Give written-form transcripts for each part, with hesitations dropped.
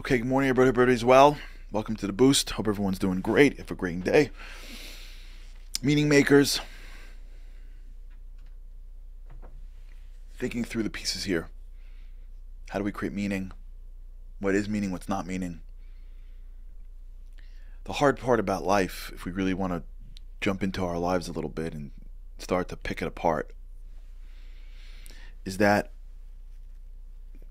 Okay, good morning, everybody. Everybody's well. Welcome to the Boost. Hope everyone's doing great. Have a great day. Meaning makers, thinking through the pieces here. How do we create meaning? What is meaning? What's not meaning? The hard part about life, if we really want to jump into our lives a little bit and start to pick it apart, is that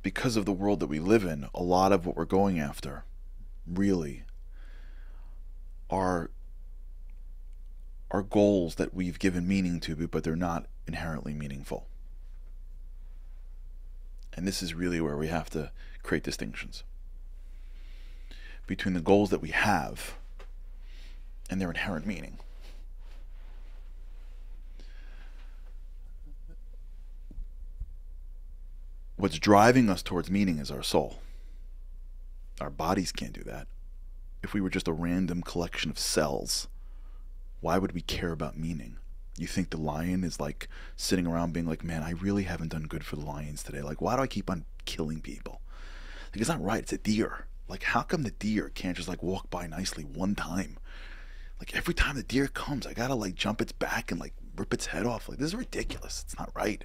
because of the world that we live in, a lot of what we're going after really are goals that we've given meaning to, but they're not inherently meaningful. And this is really where we have to create distinctions between the goals that we have and their inherent meaning. What's driving us towards meaning is our soul. Our bodies can't do that. If we were just a random collection of cells, why would we care about meaning? You think the lion is like sitting around being like, man, I really haven't done good for the lions today. Like, why do I keep on killing people? Like, it's not right. It's a deer. Like, how come the deer can't just like walk by nicely one time? Like, every time the deer comes, I gotta like jump its back and like rip its head off. Like, this is ridiculous. It's not right.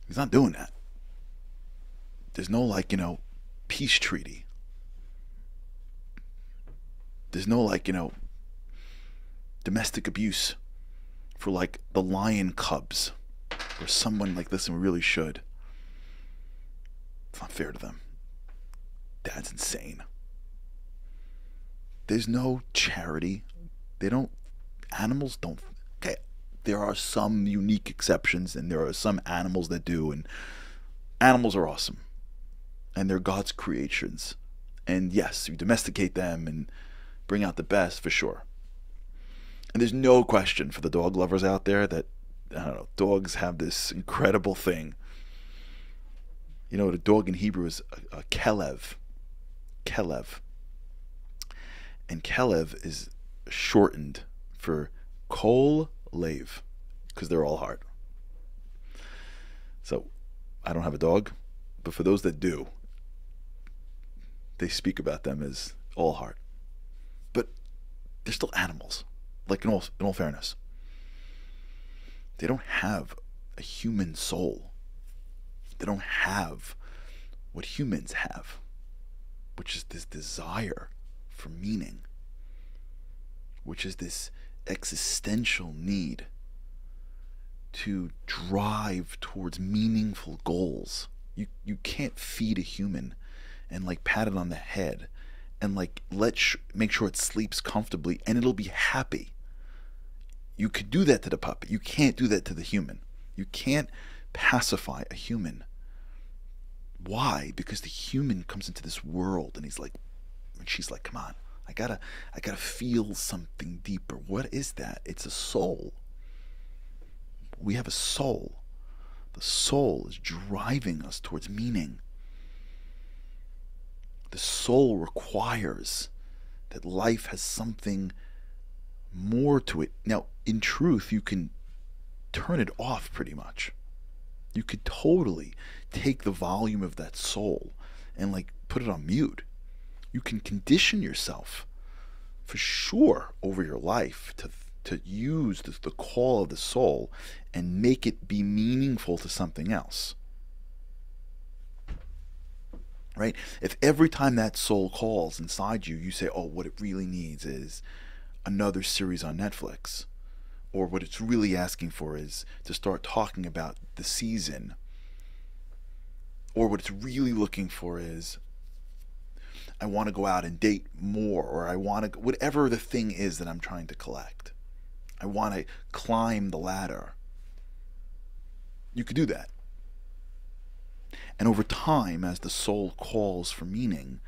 He's not doing that. There's no like, peace treaty. There's no like, domestic abuse for like the lion cubs or someone like this, and we really should. It's not fair to them. Dad's insane. There's no charity. Animals don't. Okay, there are some unique exceptions, and there are some animals that do, and animals are awesome. And they're God's creations. And yes, we domesticate them and bring out the best for sure. And there's no question for the dog lovers out there that, I don't know, dogs have this incredible thing. The dog in Hebrew is a kelev. Kelev. And kelev is shortened for kol lev, because they're all heart. So, I don't have a dog, but for those that do, they speak about them as all heart. But they're still animals. Like, in all fairness, they don't have a human soul. They don't have what humans have, which is this desire for meaning, which is this existential need to drive towards meaningful goals. You can't feed a human and like pat it on the head and like make sure it sleeps comfortably and it'll be happy. You could do that to the puppet. You can't do that to the human. You can't pacify a human. Why? Because the human comes into this world and she's like, come on, I gotta feel something deeper. What is that? It's a soul. We have a soul. The soul is driving us towards meaning. The soul requires that life has something more to it. Now, in truth, you can turn it off pretty much. You could totally take the volume of that soul and like put it on mute. You can condition yourself for sure over your life to use the call of the soul and make it be meaningful to something else. Right? If every time that soul calls inside you, you say, oh, what it really needs is another series on Netflix, or what it's really asking for is to start talking about the season, or what it's really looking for is I want to go out and date more, or I want to, whatever the thing is that I'm trying to collect. I want to climb the ladder. You could do that. And over time, as the soul calls for meaning,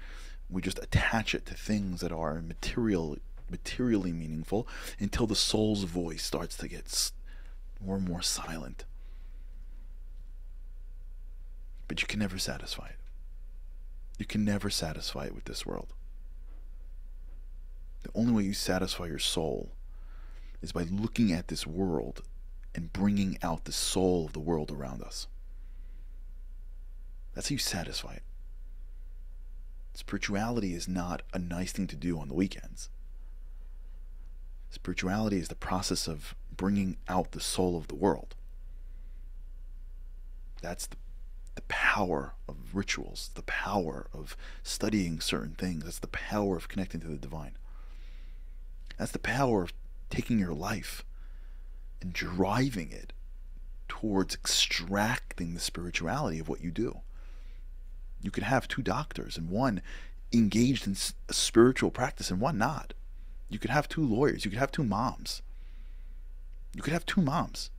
we just attach it to things that are materially meaningful until the soul's voice starts to get more and more silent. But you can never satisfy it. You can never satisfy it with this world. The only way you satisfy your soul is by looking at this world and bringing out the soul of the world around us. That's how you satisfy it. Spirituality is not a nice thing to do on the weekends. Spirituality is the process of bringing out the soul of the world. That's the power of rituals, the power of studying certain things. That's the power of connecting to the divine. That's the power of taking your life and driving it towards extracting the spirituality of what you do. You could have two doctors and one engaged in a spiritual practice and one not. You could have two lawyers. You could have two moms. You could have two moms.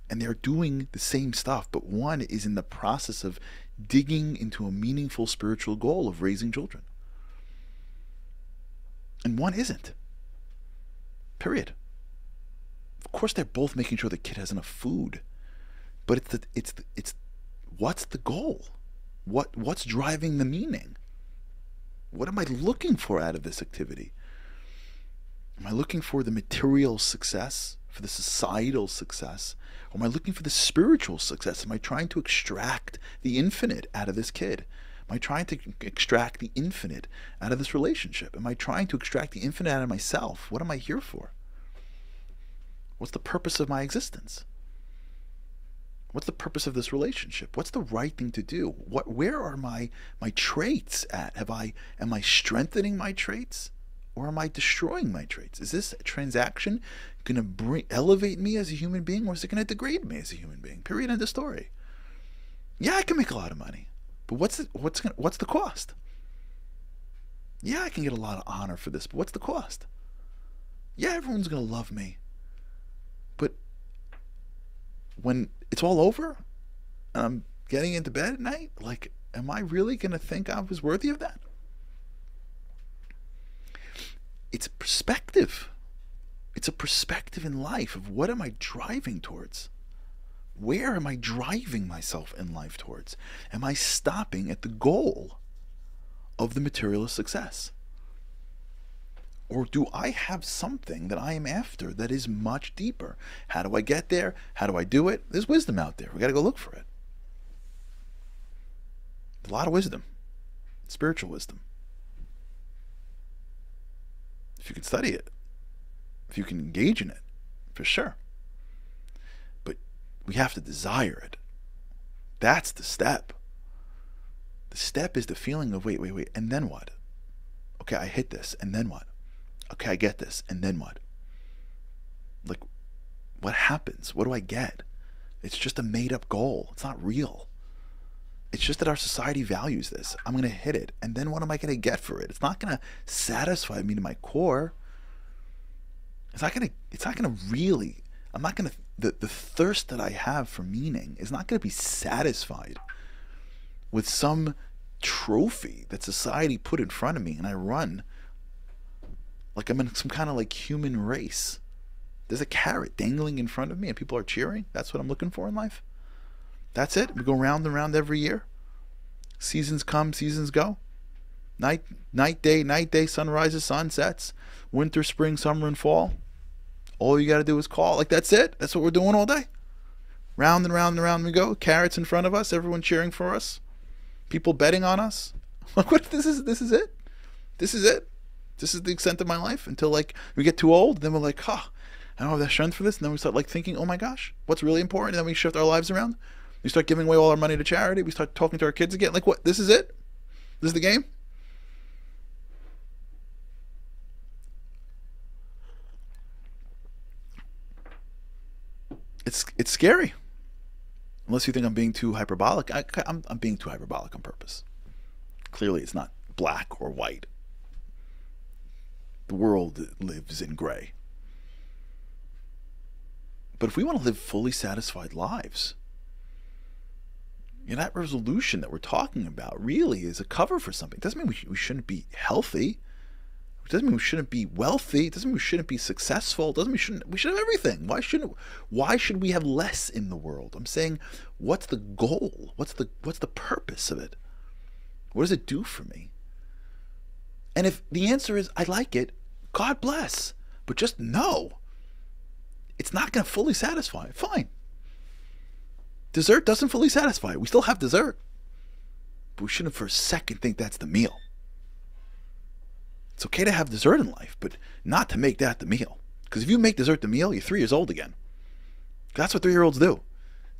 And they're doing the same stuff, but one is in the process of digging into a meaningful spiritual goal of raising children. And one isn't. Period. Of course, they're both making sure the kid has enough food, but it's what's the goal? What's driving the meaning? What am I looking for out of this activity? Am I looking for the material success, for the societal success? Or am I looking for the spiritual success? Am I trying to extract the infinite out of this kid? Am I trying to extract the infinite out of this relationship? Am I trying to extract the infinite out of myself? What am I here for? What's the purpose of my existence? What's the purpose of this relationship? What's the right thing to do? Where are my traits at? Am I strengthening my traits? Or am I destroying my traits? Is this transaction going to elevate me as a human being, or is it going to degrade me as a human being? Period. End of story. Yeah, I can make a lot of money, but what's the cost? Yeah, I can get a lot of honor for this, but what's the cost? Yeah, everyone's going to love me, but when it's all over and I'm getting into bed at night, like, am I really going to think I was worthy of that? It's perspective. It's a perspective in life of what am I driving towards? Where am I driving myself in life towards? Am I stopping at the goal of the materialist success? Or do I have something that I am after that is much deeper? How do I get there? How do I do it? There's wisdom out there. We got to go look for it. A lot of wisdom. Spiritual wisdom. If you can study it, if you can engage in it, for sure. But we have to desire it. That's the step. The step is the feeling of wait, and then what? Okay, I hit this, and then what? Okay, I get this, and then what? Like, what happens? What do I get? It's just a made-up goal. It's not real. It's just that our society values this. I'm going to hit it. And then what am I going to get for it? It's not going to satisfy me to my core. It's not going to really, I'm not going to, the thirst that I have for meaning is not going to be satisfied with some trophy that society put in front of me and I run like I'm in some kind of like human race. There's a carrot dangling in front of me and people are cheering. That's what I'm looking for in life. That's it. We go round and round every year. Seasons come, seasons go. Night, day, sun rises, sun sets. Winter, spring, summer, and fall. All you got to do is call. Like, that's it. That's what we're doing all day. Round and round and round we go. Carrots in front of us. Everyone cheering for us. People betting on us. Like, what? This is it. This is it. This is the extent of my life until like we get too old. Then we're like, I don't have the strength for this. And then we start like thinking, oh my gosh, what's really important? And then we shift our lives around. We start giving away all our money to charity. We start talking to our kids again. Like, what? This is it? This is the game? It's scary. Unless you think I'm being too hyperbolic. I'm being too hyperbolic on purpose. Clearly, it's not black or white. The world lives in gray. But if we want to live fully satisfied lives, that resolution that we're talking about really is a cover for something. It doesn't mean we shouldn't be healthy. It doesn't mean we shouldn't be wealthy. It doesn't mean we shouldn't be successful. It doesn't mean we should have everything. Why should we have less in the world? I'm saying, what's the goal? What's the purpose of it? What does it do for me? And if the answer is I like it, God bless. But just know it's not going to fully satisfy. Fine. Dessert doesn't fully satisfy. We still have dessert. But we shouldn't for a second think that's the meal. It's okay to have dessert in life, but not to make that the meal. Because if you make dessert the meal, you're 3 years old again. That's what 3-year-olds do.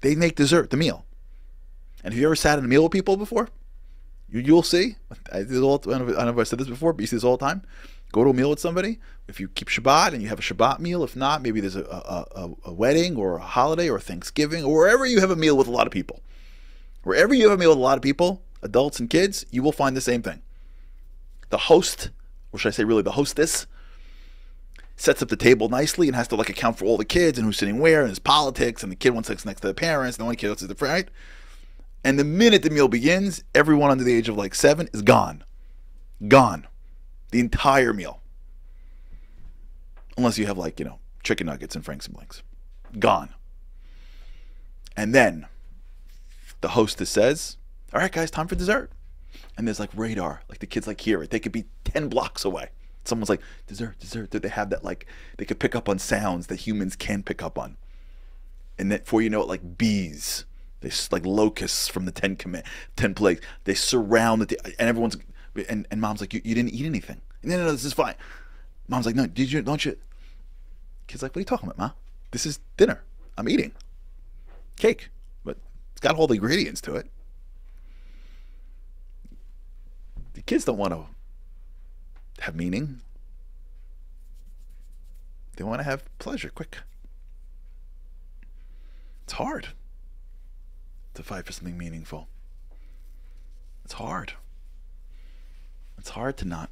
They make dessert the meal. And have you ever sat at a meal with people before? You'll see. I don't know if I said this before, but you see this all the time. Go to a meal with somebody. If you keep Shabbat and you have a Shabbat meal, if not, maybe there's a wedding or a holiday or Thanksgiving or wherever you have a meal with a lot of people. Wherever you have a meal with a lot of people, adults and kids, you will find the same thing. The host, or should I say really the hostess, sets up the table nicely and has to account for all the kids and who's sitting where and his politics and the kid wants to sit next to the parents and the one kid wants to sit right. And the minute the meal begins, everyone under the age of 7 is gone. Gone. The entire meal. Unless you have chicken nuggets and Franks and Blanks. Gone. And then the hostess says, all right guys, time for dessert. And there's radar. The kids hear it. They could be 10 blocks away. Someone's like, dessert, dessert. They have that they could pick up on sounds that humans can pick up on. And then before you know it, bees. They locusts from the 10 plagues. They surround and everyone's and mom's like, you didn't eat anything. No, this is fine. Mom's like, no, don't you? Kid's like, what are you talking about, Ma? This is dinner. I'm eating cake, but it's got all the ingredients to it. The kids don't want to have meaning. They want to have pleasure, quick. It's hard to fight for something meaningful. It's hard. It's hard to not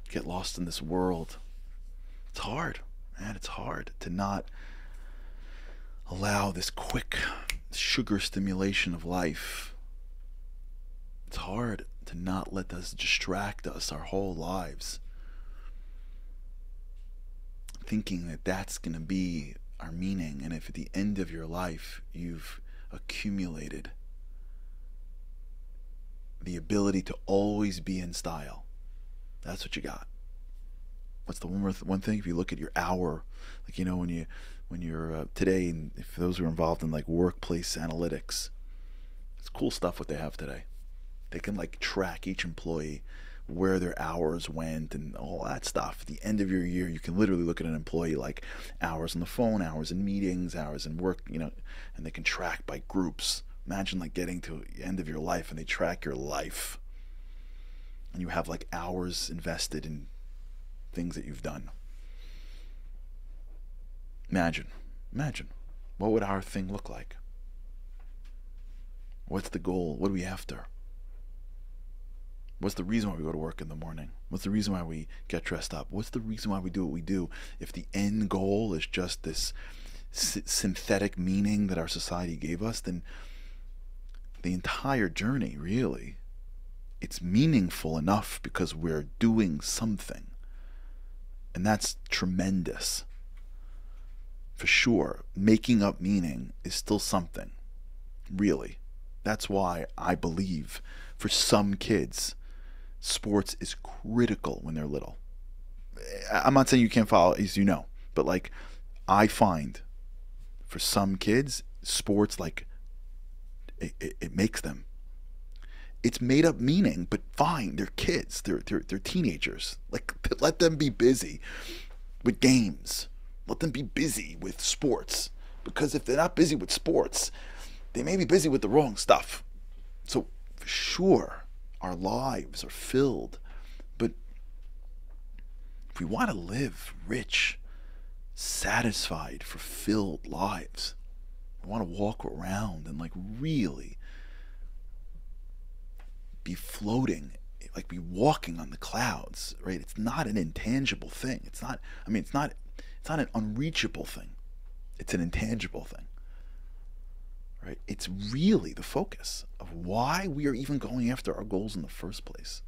get lost in this world. It's hard, man. It's hard to not allow this quick sugar stimulation of life. It's hard to not let this distract us our whole lives, thinking that that's going to be our meaning. And if at the end of your life you've accumulated the ability to always be in style, that's what you got. What's the one thing? If you look at your hour, when you're today, and if those who are involved in workplace analytics, it's cool stuff what they have today. They can track each employee, where their hours went and all that stuff. At the end of your year, you can literally look at an employee hours on the phone, hours in meetings, hours in work, and they can track by groups. Imagine getting to the end of your life and they track your life. And you have hours invested in things that you've done. Imagine. What would our thing look like? What's the goal? What are we after? What's the reason why we go to work in the morning? What's the reason why we get dressed up? What's the reason why we do what we do? If the end goal is just this synthetic meaning that our society gave us, then the entire journey, really, it's meaningful enough because we're doing something. And that's tremendous. For sure, making up meaning is still something, really. That's why I believe for some kids, sports is critical when they're little. I'm not saying you can't follow, as you know, but I find for some kids, sports it makes them. It's made up meaning, but fine, they're kids, they're teenagers. Let them be busy with games. Let them be busy with sports, because if they're not busy with sports, they may be busy with the wrong stuff. So for sure, our lives are filled, but if we want to live rich, satisfied, fulfilled lives, we want to walk around and really be floating, be walking on the clouds, right? It's not an intangible thing. It's not an unreachable thing. It's an intangible thing. Right? It's really the focus of why we are even going after our goals in the first place.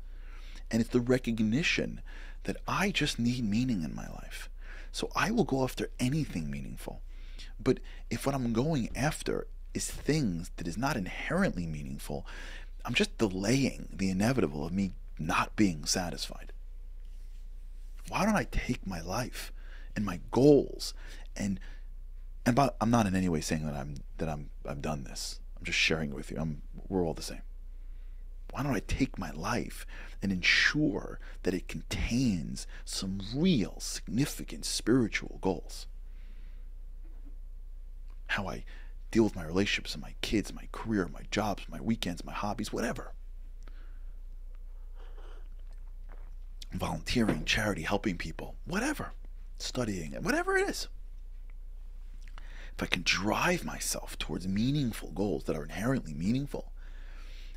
And it's the recognition that I just need meaning in my life. So I will go after anything meaningful. But if what I'm going after is things that is not inherently meaningful, I'm just delaying the inevitable of me not being satisfied. Why don't I take my life and my goals and I'm not in any way saying that I've done this. I'm just sharing it with you. We're all the same. Why don't I take my life and ensure that it contains some real significant spiritual goals? How I deal with my relationships and my kids, my career, my jobs, my weekends, my hobbies, whatever. Volunteering, charity, helping people, whatever. Studying, whatever it is. If I can drive myself towards meaningful goals that are inherently meaningful,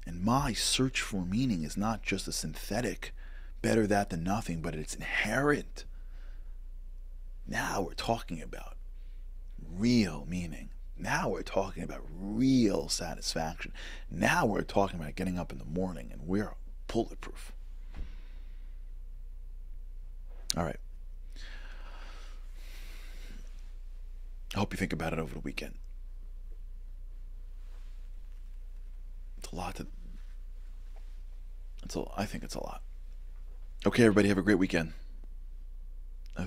and my search for meaning is not just a synthetic, better that than nothing, but it's inherent. Now we're talking about real meaning. Now we're talking about real satisfaction. Now we're talking about getting up in the morning and we're bulletproof. All right. I hope you think about it over the weekend. It's a lot to... I think it's a lot. Okay, everybody, have a great weekend.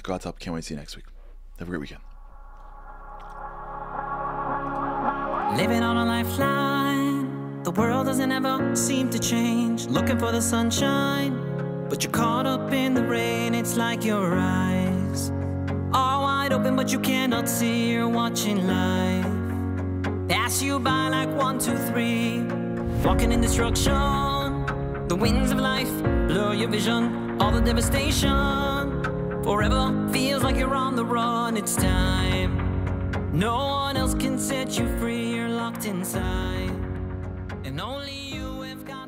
God's help, can't wait to see you next week. Have a great weekend. Living on a lifeline, the world doesn't ever seem to change. Looking for the sunshine, but you're caught up in the rain. It's like your eyes are wide open, but you cannot see. You're watching life pass you by like 1, 2, 3. Walking in destruction, the winds of life blur your vision. All the devastation, forever feels like you're on the run. It's time, no one else can set you free. You're locked inside, and only you have got